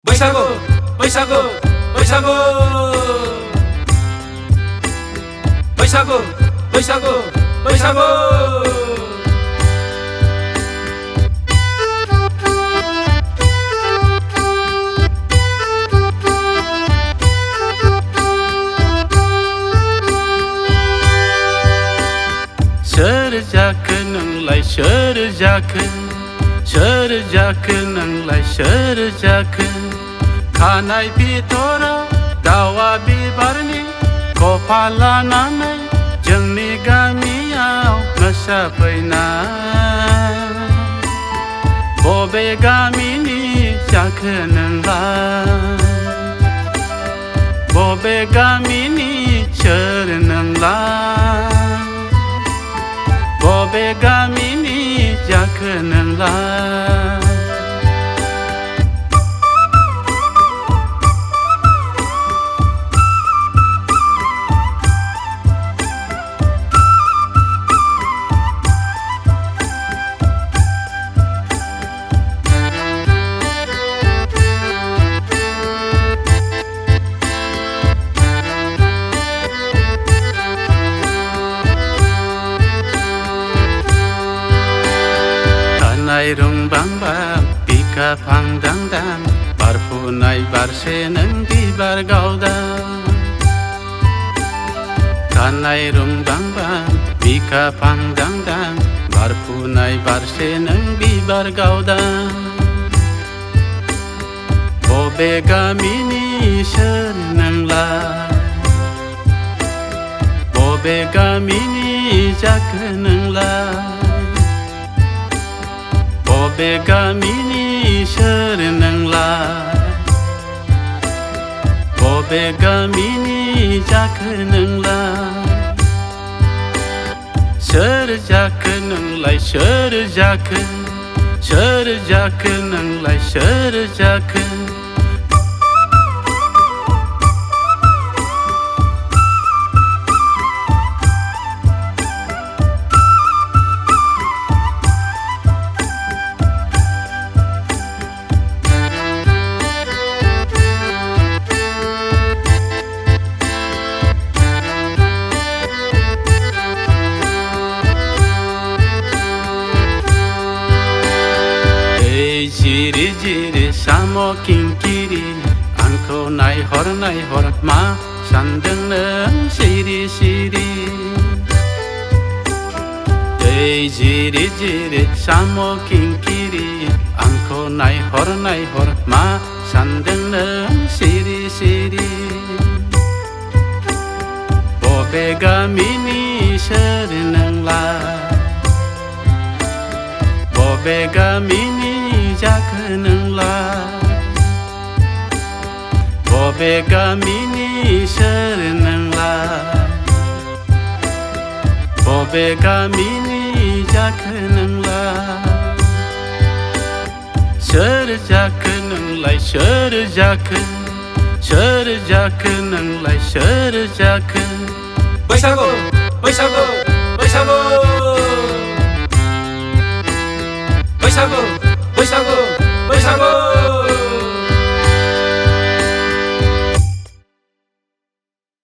बैसागु बैसागु बैसागु बैसागु बैसागु बैसागु सोर जाखो नोंलाय सोर जाखो नोंलाय सोर जाखो खानाय बिथराव दावा बिबारनि खफा लानानै जोंनि गामियाव मोसाफैनाय बबे गामिनि जाखो नोंलाय बबे गामिनि सोर नोंलाय बबे गामिनि जाखो नोंलाय रुंबांबां बिखा फांदांदां बारफुनाय बारसे नों बिबार गावदां खानाय रुंबांबां बिखा फांदांदां बारफुनाय बारसे नों बिबार गावदां बबे गामिनि सोर नोंलाय बबे गामिनि जाखो नोंलाय बबे गामिनि सोर नोंलाय बबे गामिनि जाखो नोंलाय सोर जाखो नोंलाय सोर जाखो नोंलाय सोर जाखो जिरि जिरि साम' खिंखिरि आंखौ नायहर मा सानदों नों सिरि सिरि दै जिरि जिरि साम' खिंखिरि आंखौ नायहर मा सानदों नों सिरि सिरि बबे गामिनि सोर नोंलाय बबे गामिनि जाखो नोंलाय बबे गामिनि सोर नोंलाय बबे गामिनि जाखो नोंलाय सोर जाखो नोंलाय सोर जाखो नोंलाय सोर जाखो बैसागु बैसागु बैसागु बैसागु बैसागु बैसागु